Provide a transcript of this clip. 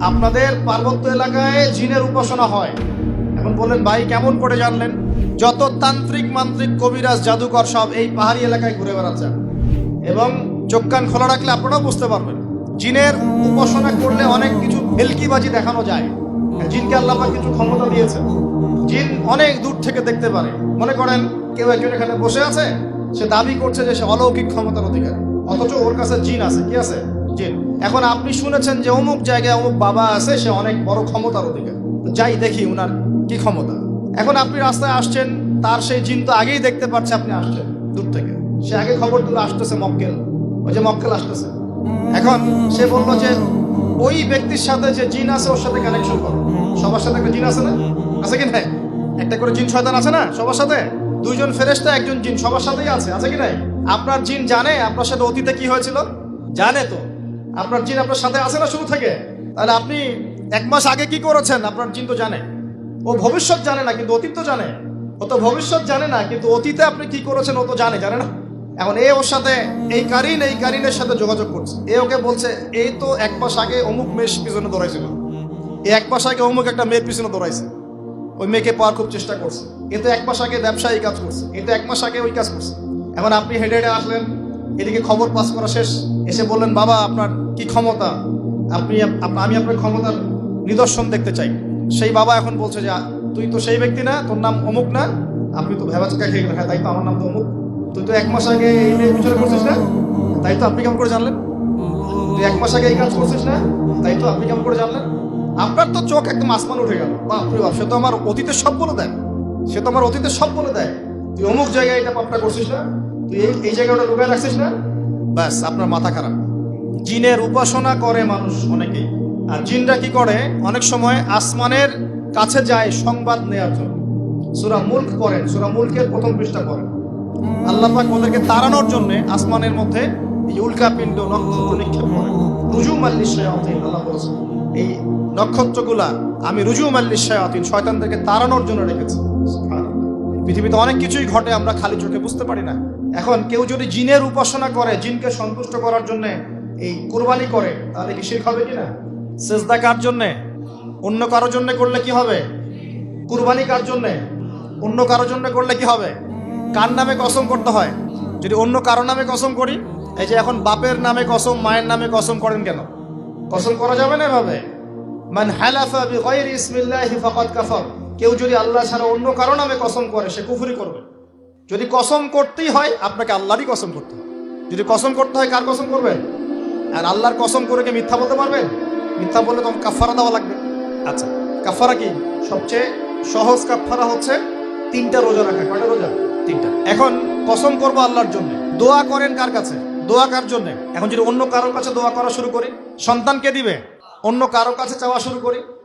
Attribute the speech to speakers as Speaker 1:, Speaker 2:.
Speaker 1: আপনাদের পার্বত্য এলাকায় জিনের উপাসনা হয়। এখন বললেন ভাই কেমন করে জানলেন? যত তান্ত্রিক মান্ত্রিক কবিরাজ জাদুকর সব এই পাহাড়ি এলাকায় ঘুরে বেড়াচ্ছে, এবং চোখ কান খোলা রাখলে আপনারাও বুঝতে পারবেন। জিনের উপাসনা করলে অনেক কিছু ভেলকিবাজি দেখানো যায়। জিনকে আল্লাহ পাক কিছু ক্ষমতা দিয়েছে। জিন অনেক দূর থেকে দেখতে পারে। মনে করেন কেউ একজন এখানে বসে আছে, সে দাবি করছে যে সে অলৌকিক ক্ষমতার অধিকারী, অথচ ওর কাছে জিন আছে। কি আছে? জিন। এখন আপনি শুনেছেন যে অমুক জায়গায় অমুক বাবা আছে, সে অনেক বড় ক্ষমতার অধিকারী, যাই দেখি উনার কি ক্ষমতা। এখন আপনি রাস্তায় আসছেন, তার সেই জিন তো আগেই দেখতে পাচ্ছে আপনি আসছেন দূর থেকে, সে আগে খবর দিল আসতেছে মক্কেল, ওই যে মক্কেল আসতেছে। এখন সে বললো যে ওই ব্যক্তির সাথে যে জিন আছে ওর সাথে কানেকশন করো। সবার সাথে একটা জিন আছে না? আছে কি নাই? একটা করে জিন শয়তান আছে না সবার সাথে? দুইজন ফেরেশতা একজন জিন সবার সাথেই আছে, আছে কি নাই? আপনার জিন জানে আপনার সাথে অতীতে কি হয়েছিল? জানে তো। আপনার জিন আপনার সাথে আছে না শুরু থেকে? তাহলে আপনি 1 মাস আগে কি করেছেন আপনার জিন তো জানে। ও ভবিষ্যৎ জানে না কিন্তু অতীত তো জানে। ও তো ভবিষ্যৎ জানে না কিন্তু অতীতে আপনি কি করেছেন ও তো জানে না? এখন এ ওর সাথে এই কারিনের সাথে যোগাযোগ করছে। এ ওকে বলছে এই তো 1 মাস আগে অমুক মেয়ের পিছনে দৌড়াইছিল, এই 1 মাস আগে অমুক একটা মেয়ের পিছনে দৌড়াইছে, ওই মেয়েকে পাওয়ার খুব চেষ্টা করছে। এ তো 1 মাস আগে ব্যবসায়ী কাজ করছে, এ তো 1 মাস আগে ওই কাজ করছে। এখন আপনি হেঁটে হেঁটে আসলেন, এদিকে খবর পাস করা শেষ, এসে বললেন বাবা আপনার কি ক্ষমতা, আমি আপনার ক্ষমতার নিদর্শন দেখতে চাই। সেই বাবা এখন বলছে যে তুই তো সেই ব্যক্তি না, তোর নাম অমুক না? আপনি তো ভেবাচকা খেয়ে গেলেন। হ্যাঁ তাই তো, আমার নাম তো অমুক। তুই তো 1 মাস আগে এই মেয়ের পিছনে করছিস না? তাই তো, আপনি কেমন করে জানলেন? তুই 1 মাস আগে এই কাজ করছিস না? তাই তো, আপনি কেমন করে জানলেন? আপনার তো চোখ একদম আসমান উঠে গেল। বাপরে বাপ, সে তো আমার অতীতের সব বলে দেয়, সে তো আমার অতীতের সব বলে দেয়। তুই অমুক জায়গায় এটা পাপটা করছিস না? তুই এই জায়গাটা লুকায় রাখছিস না? ব্যাস, আপনার মাথা খারাপ। জিনের উপাসনা করে মানুষ অনেকেই। আর জিনরা কি করে, অনেক সময় আসমানের কাছে যায় সংবাদ নেওয়ার জন্য। সূরা মুলক পড়েন, সূরা মুলকের 1ম পৃষ্ঠা পড়েন। আল্লাহ পাক ওদেরকে তাড়ানোর জন্য আসমানের মধ্যে এই উল্কাপিণ্ড নক্ষত্র নিক্ষেপ করেন। রুজুমান লিশ-শায়াতিন, আল্লাহ বলেছেন এই নক্ষত্রগুলা আমি রুজুমান লিশ-শায়াতিন, শয়তানদেরকে তাড়ানোর জন্য রেখেছি। সুবহানাল্লাহ। পৃথিবীতে অনেক কিছুই ঘটে আমরা খালি চোখে বুঝতে পারি না। এখন কেউ যদি জিনের উপাসনা করে, জিনকে সন্তুষ্ট করার জন্য এই কুরবানি করে, তাহলে কি শিরক হবে কিনা? সেজদা কার জন্যে? অন্য কারোর জন্য করলে কি হবে? কুরবানি কার জন্যে? অন্য কারোর জন্য করলে কি হবে? কার নামে কসম করতে হয়? যদি অন্য কারো নামে কসম করি, এই যে এখন বাপের নামে কসম, মায়ের নামে কসম করেন কেন? কসম করা যাবে না এভাবে। মান হালাফা বিগাইরি ইসমিল্লাহি ফাকাদ কাফার, কেউ যদি আল্লাহ ছাড়া অন্য কারো নামে কসম করে সে কুফরি করবে। যদি কসম করতেই হয় আপনাকে আল্লাহরই কসম করতে হবে। যদি কসম করতে হয় কার কসম করবেন? আর আল্লাহর কসম করে কি মিথ্যা বলতে পারবেন? মিথ্যা বললে তো কাফারা দেওয়া লাগবে। আচ্ছা, কাফারা কি? সবচেয়ে সহজ কাফারা হচ্ছে 3টা রোজা রাখা। কয়টা রোজা? 3টা। এখন কসম করবো আল্লাহর জন্য, দোয়া করেন কার কাছে? দোয়া কার জন্য? এখন যদি অন্য কারোর কাছে দোয়া করা শুরু করি, সন্তান কে দিবে? অন্য কারোর কাছে চাওয়া শুরু করি,